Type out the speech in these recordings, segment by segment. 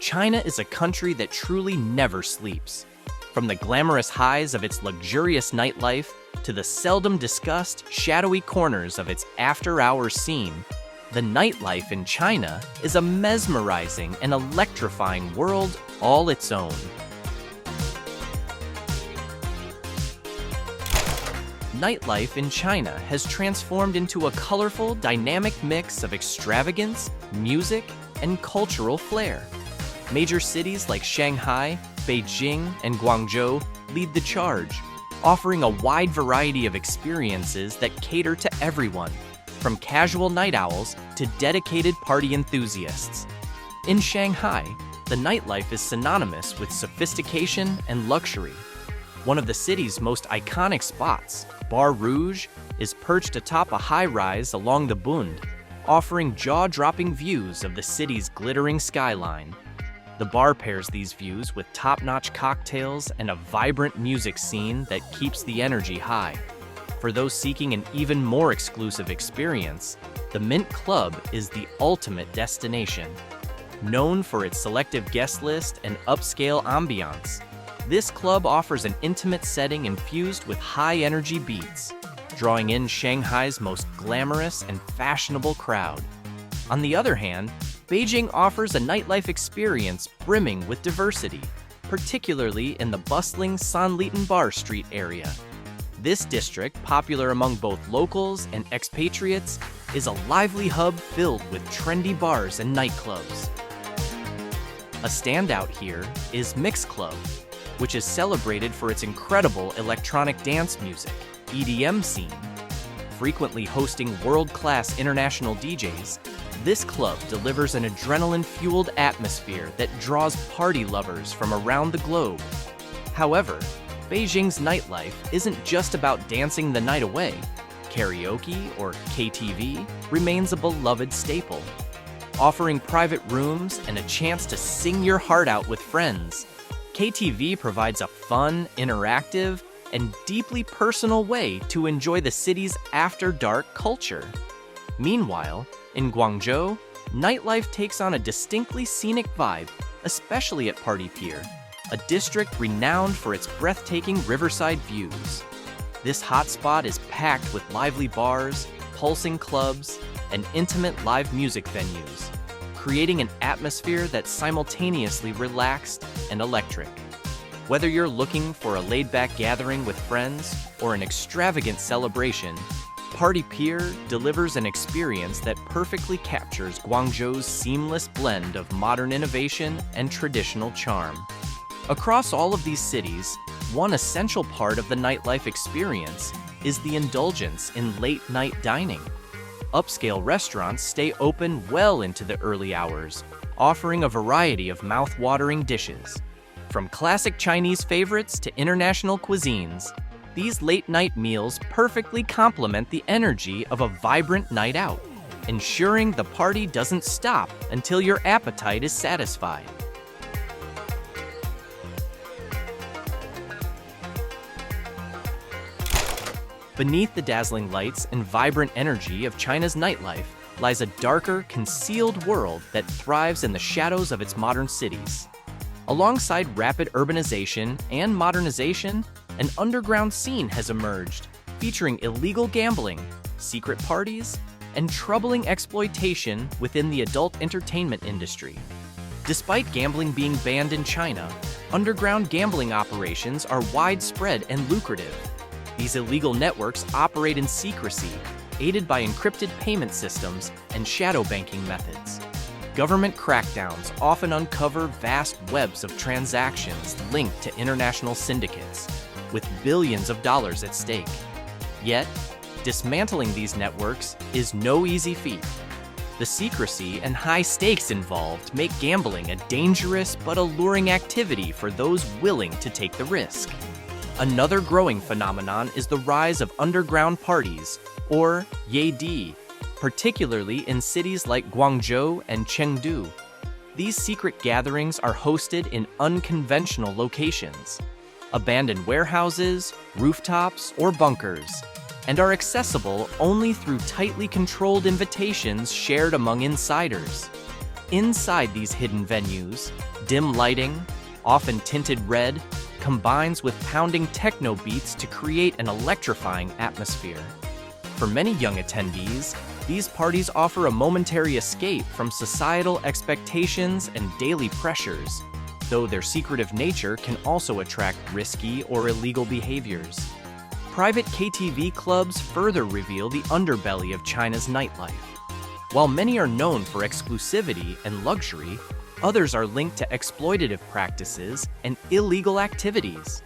China is a country that truly never sleeps. From the glamorous highs of its luxurious nightlife to the seldom discussed, shadowy corners of its after-hours scene, the nightlife in China is a mesmerizing and electrifying world all its own. Nightlife in China has transformed into a colorful, dynamic mix of extravagance, music, and cultural flair. Major cities like Shanghai, Beijing, and Guangzhou lead the charge, offering a wide variety of experiences that cater to everyone, from casual night owls to dedicated party enthusiasts. In Shanghai, the nightlife is synonymous with sophistication and luxury. One of the city's most iconic spots, Bar Rouge, is perched atop a high-rise along the Bund, offering jaw-dropping views of the city's glittering skyline. The bar pairs these views with top-notch cocktails and a vibrant music scene that keeps the energy high. For those seeking an even more exclusive experience, the Mint Club is the ultimate destination. Known for its selective guest list and upscale ambiance, this club offers an intimate setting infused with high-energy beats, drawing in Shanghai's most glamorous and fashionable crowd. On the other hand, Beijing offers a nightlife experience brimming with diversity, particularly in the bustling Sanlitun Bar Street area. This district, popular among both locals and expatriates, is a lively hub filled with trendy bars and nightclubs. A standout here is Mix Club, which is celebrated for its incredible electronic dance music, EDM scene. Frequently hosting world-class international DJs, this club delivers an adrenaline-fueled atmosphere that draws party lovers from around the globe. However, Beijing's nightlife isn't just about dancing the night away. Karaoke, or KTV, remains a beloved staple. Offering private rooms and a chance to sing your heart out with friends, KTV provides a fun, interactive, and deeply personal way to enjoy the city's after-dark culture. Meanwhile, in Guangzhou, nightlife takes on a distinctly scenic vibe, especially at Party Pier, a district renowned for its breathtaking riverside views. This hotspot is packed with lively bars, pulsing clubs, and intimate live music venues, creating an atmosphere that's simultaneously relaxed and electric. Whether you're looking for a laid-back gathering with friends or an extravagant celebration, Party Pier delivers an experience that perfectly captures Guangzhou's seamless blend of modern innovation and traditional charm. Across all of these cities, one essential part of the nightlife experience is the indulgence in late-night dining. Upscale restaurants stay open well into the early hours, offering a variety of mouth-watering dishes. From classic Chinese favorites to international cuisines, these late-night meals perfectly complement the energy of a vibrant night out, ensuring the party doesn't stop until your appetite is satisfied. Beneath the dazzling lights and vibrant energy of China's nightlife lies a darker, concealed world that thrives in the shadows of its modern cities. Alongside rapid urbanization and modernization, an underground scene has emerged, featuring illegal gambling, secret parties, and troubling exploitation within the adult entertainment industry. Despite gambling being banned in China, underground gambling operations are widespread and lucrative. These illegal networks operate in secrecy, aided by encrypted payment systems and shadow banking methods. Government crackdowns often uncover vast webs of transactions linked to international syndicates, with billions of dollars at stake. Yet, dismantling these networks is no easy feat. The secrecy and high stakes involved make gambling a dangerous but alluring activity for those willing to take the risk. Another growing phenomenon is the rise of underground parties, or Yedi, particularly in cities like Guangzhou and Chengdu. These secret gatherings are hosted in unconventional locations, abandoned warehouses, rooftops, or bunkers, and are accessible only through tightly controlled invitations shared among insiders. Inside these hidden venues, dim lighting, often tinted red, combines with pounding techno beats to create an electrifying atmosphere. For many young attendees, these parties offer a momentary escape from societal expectations and daily pressures, though their secretive nature can also attract risky or illegal behaviors. Private KTV clubs further reveal the underbelly of China's nightlife. While many are known for exclusivity and luxury, others are linked to exploitative practices and illegal activities.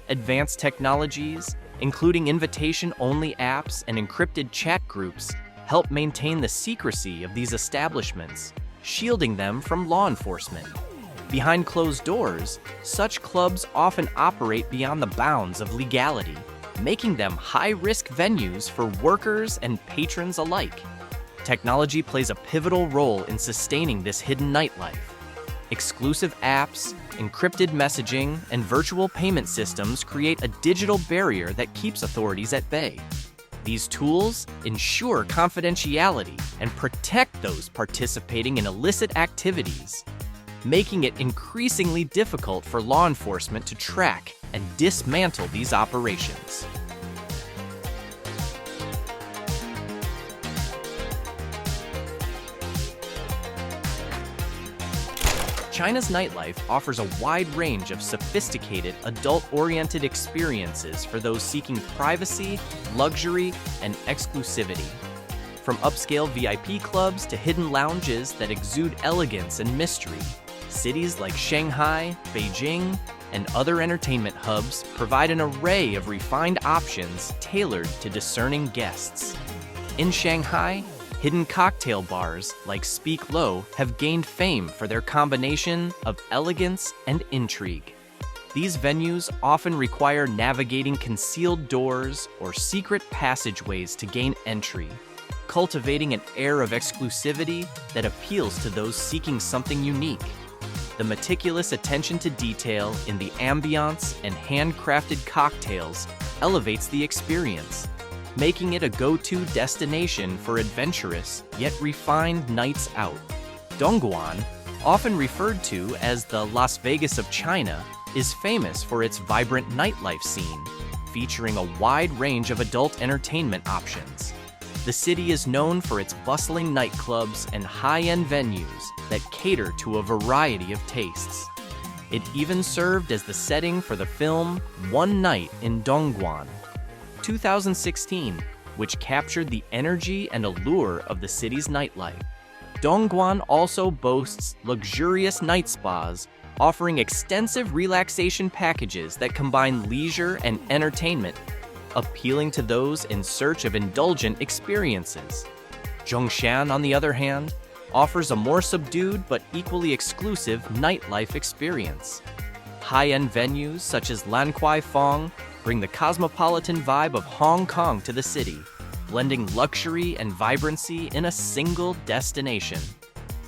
Advanced technologies, including invitation-only apps and encrypted chat groups, help maintain the secrecy of these establishments, shielding them from law enforcement. Behind closed doors, such clubs often operate beyond the bounds of legality, making them high-risk venues for workers and patrons alike. Technology plays a pivotal role in sustaining this hidden nightlife. Exclusive apps, encrypted messaging, and virtual payment systems create a digital barrier that keeps authorities at bay. These tools ensure confidentiality and protect those participating in illicit activities, making it increasingly difficult for law enforcement to track and dismantle these operations. China's nightlife offers a wide range of sophisticated, adult-oriented experiences for those seeking privacy, luxury, and exclusivity. From upscale VIP clubs to hidden lounges that exude elegance and mystery, cities like Shanghai, Beijing, and other entertainment hubs provide an array of refined options tailored to discerning guests. In Shanghai, hidden cocktail bars like Speak Low have gained fame for their combination of elegance and intrigue. These venues often require navigating concealed doors or secret passageways to gain entry, cultivating an air of exclusivity that appeals to those seeking something unique. The meticulous attention to detail in the ambiance and handcrafted cocktails elevates the experience, making it a go-to destination for adventurous yet refined nights out. Dongguan, often referred to as the Las Vegas of China, is famous for its vibrant nightlife scene, featuring a wide range of adult entertainment options. The city is known for its bustling nightclubs and high-end venues that cater to a variety of tastes. It even served as the setting for the film One Night in Dongguan, 2016, which captured the energy and allure of the city's nightlife. Dongguan also boasts luxurious night spas, offering extensive relaxation packages that combine leisure and entertainment, appealing to those in search of indulgent experiences. Zhongshan, on the other hand, offers a more subdued but equally exclusive nightlife experience. High-end venues such as Lan Kwai Fong bring the cosmopolitan vibe of Hong Kong to the city, blending luxury and vibrancy in a single destination.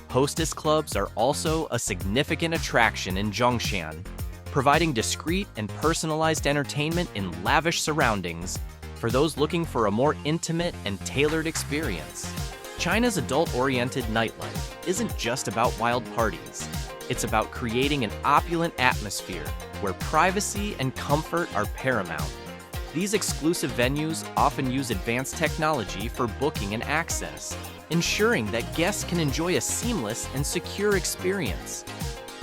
Hostess clubs are also a significant attraction in Zhongshan, providing discreet and personalized entertainment in lavish surroundings for those looking for a more intimate and tailored experience. China's adult-oriented nightlife isn't just about wild parties. It's about creating an opulent atmosphere where privacy and comfort are paramount. These exclusive venues often use advanced technology for booking and access, ensuring that guests can enjoy a seamless and secure experience.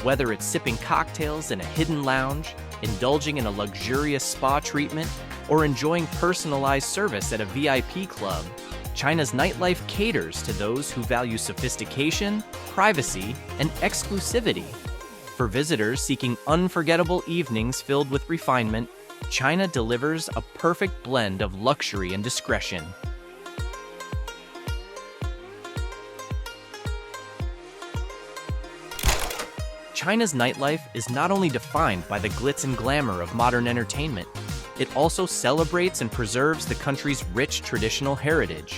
Whether it's sipping cocktails in a hidden lounge, indulging in a luxurious spa treatment, or enjoying personalized service at a VIP club, China's nightlife caters to those who value sophistication, privacy, and exclusivity. For visitors seeking unforgettable evenings filled with refinement, China delivers a perfect blend of luxury and discretion. China's nightlife is not only defined by the glitz and glamour of modern entertainment, it also celebrates and preserves the country's rich traditional heritage.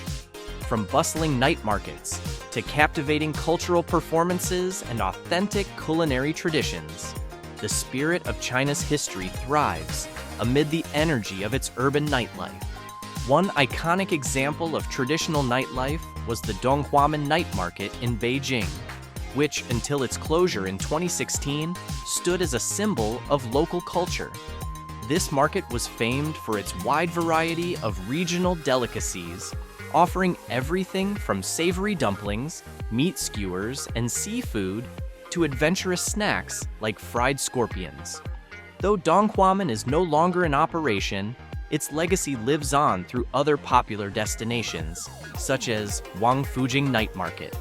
From bustling night markets to captivating cultural performances and authentic culinary traditions, the spirit of China's history thrives amid the energy of its urban nightlife. One iconic example of traditional nightlife was the Donghuamen Night Market in Beijing. which, until its closure in 2016, stood as a symbol of local culture. This market was famed for its wide variety of regional delicacies, offering everything from savory dumplings, meat skewers, and seafood to adventurous snacks like fried scorpions. Though Donghuamen is no longer in operation, its legacy lives on through other popular destinations, such as Wangfujing Night Market,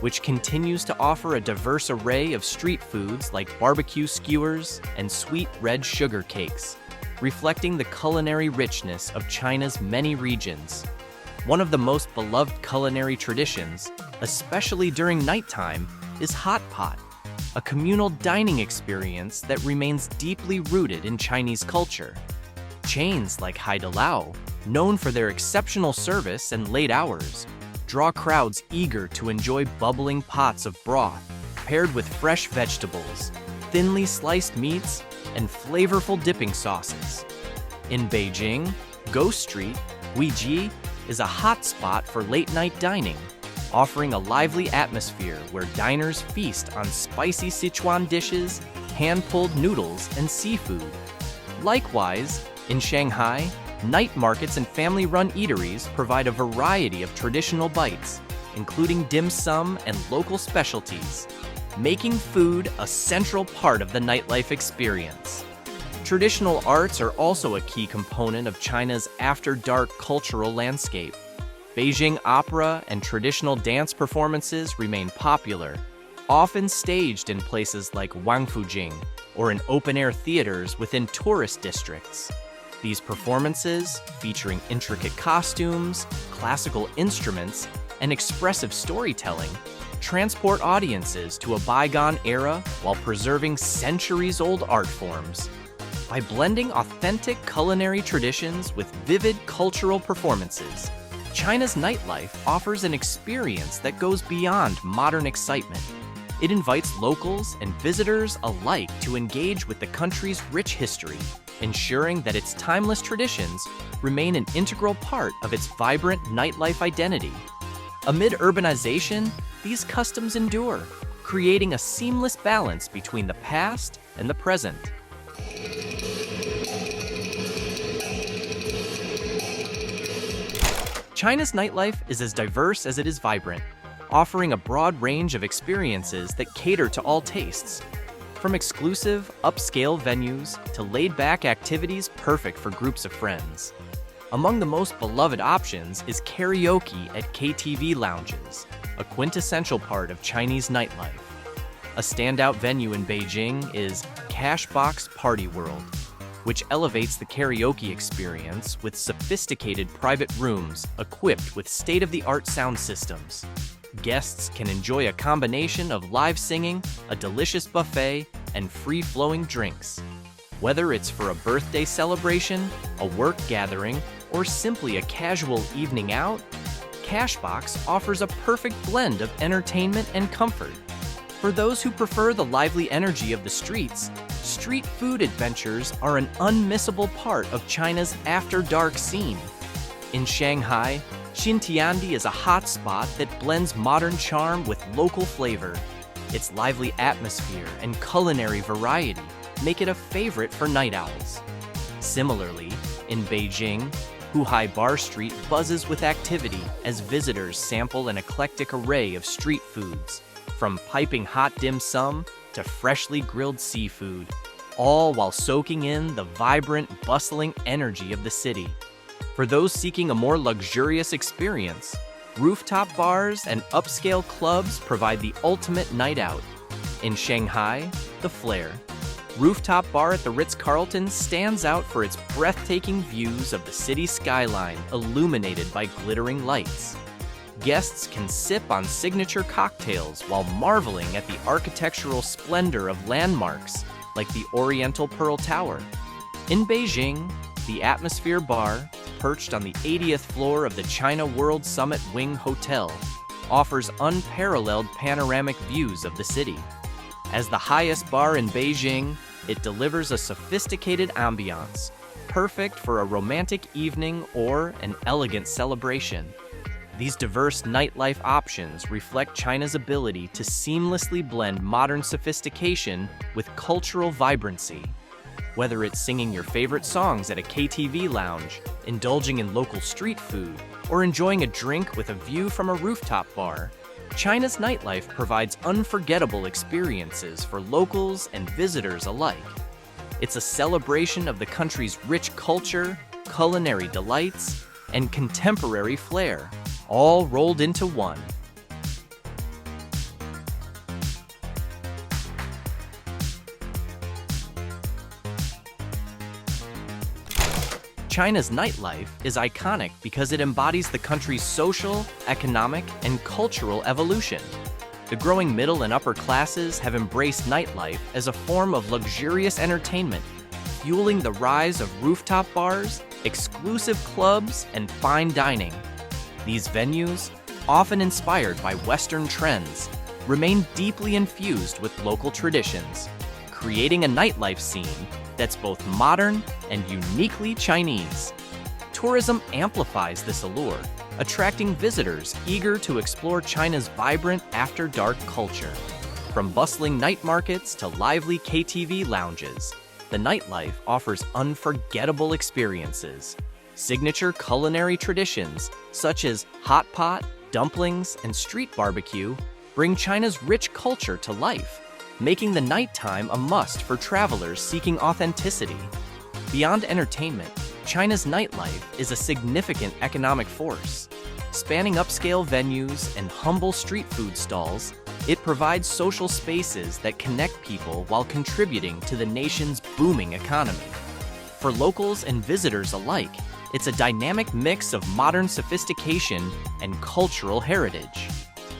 which continues to offer a diverse array of street foods like barbecue skewers and sweet red sugar cakes, reflecting the culinary richness of China's many regions. One of the most beloved culinary traditions, especially during nighttime, is hot pot, a communal dining experience that remains deeply rooted in Chinese culture. Chains like Haidilao, known for their exceptional service and late hours, draw crowds eager to enjoy bubbling pots of broth paired with fresh vegetables, thinly sliced meats, and flavorful dipping sauces. In Beijing, Ghost Street, Huiji, is a hotspot for late-night dining, offering a lively atmosphere where diners feast on spicy Sichuan dishes, hand-pulled noodles, and seafood. Likewise, in Shanghai, night markets and family-run eateries provide a variety of traditional bites, including dim sum and local specialties, making food a central part of the nightlife experience. Traditional arts are also a key component of China's after-dark cultural landscape. Beijing opera and traditional dance performances remain popular, often staged in places like Wangfujing or in open-air theaters within tourist districts. These performances, featuring intricate costumes, classical instruments, and expressive storytelling, transport audiences to a bygone era while preserving centuries-old art forms. By blending authentic culinary traditions with vivid cultural performances, China's nightlife offers an experience that goes beyond modern excitement. It invites locals and visitors alike to engage with the country's rich history, ensuring that its timeless traditions remain an integral part of its vibrant nightlife identity. Amid urbanization, these customs endure, creating a seamless balance between the past and the present. China's nightlife is as diverse as it is vibrant, offering a broad range of experiences that cater to all tastes. From exclusive, upscale venues to laid-back activities perfect for groups of friends. Among the most beloved options is karaoke at KTV lounges, a quintessential part of Chinese nightlife. A standout venue in Beijing is Cashbox Party World, which elevates the karaoke experience with sophisticated private rooms equipped with state-of-the-art sound systems. Guests can enjoy a combination of live singing, a delicious buffet, and free-flowing drinks. Whether it's for a birthday celebration, a work gathering, or simply a casual evening out, Cashbox offers a perfect blend of entertainment and comfort. For those who prefer the lively energy of the streets, street food adventures are an unmissable part of China's after-dark scene. In Shanghai, Xintiandi is a hotspot that blends modern charm with local flavor. Its lively atmosphere and culinary variety make it a favorite for night owls. Similarly, in Beijing, Huhai Bar Street buzzes with activity as visitors sample an eclectic array of street foods, from piping hot dim sum to freshly grilled seafood, all while soaking in the vibrant, bustling energy of the city. For those seeking a more luxurious experience, rooftop bars and upscale clubs provide the ultimate night out. In Shanghai, the Flare rooftop bar at the Ritz-Carlton stands out for its breathtaking views of the city skyline illuminated by glittering lights. Guests can sip on signature cocktails while marveling at the architectural splendor of landmarks like the Oriental Pearl Tower. In Beijing, the Atmosphere Bar, perched on the 80th floor of the China World Summit Wing Hotel, offers unparalleled panoramic views of the city. As the highest bar in Beijing, it delivers a sophisticated ambiance, perfect for a romantic evening or an elegant celebration. These diverse nightlife options reflect China's ability to seamlessly blend modern sophistication with cultural vibrancy. Whether it's singing your favorite songs at a KTV lounge, indulging in local street food, or enjoying a drink with a view from a rooftop bar, China's nightlife provides unforgettable experiences for locals and visitors alike. It's a celebration of the country's rich culture, culinary delights, and contemporary flair, all rolled into one. China's nightlife is iconic because it embodies the country's social, economic, and cultural evolution. The growing middle and upper classes have embraced nightlife as a form of luxurious entertainment, fueling the rise of rooftop bars, exclusive clubs, and fine dining. These venues, often inspired by Western trends, remain deeply infused with local traditions, creating a nightlife scene that's both modern and uniquely Chinese. Tourism amplifies this allure, attracting visitors eager to explore China's vibrant after-dark culture. From bustling night markets to lively KTV lounges, the nightlife offers unforgettable experiences. Signature culinary traditions, such as hot pot, dumplings, and street barbecue, bring China's rich culture to life, making the nighttime a must for travelers seeking authenticity. Beyond entertainment, China's nightlife is a significant economic force. Spanning upscale venues and humble street food stalls, it provides social spaces that connect people while contributing to the nation's booming economy. For locals and visitors alike, it's a dynamic mix of modern sophistication and cultural heritage.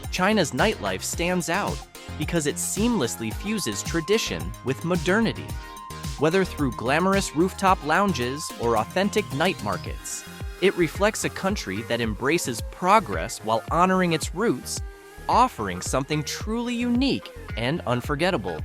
China's nightlife stands out because it seamlessly fuses tradition with modernity. Whether through glamorous rooftop lounges or authentic night markets, it reflects a country that embraces progress while honoring its roots, offering something truly unique and unforgettable.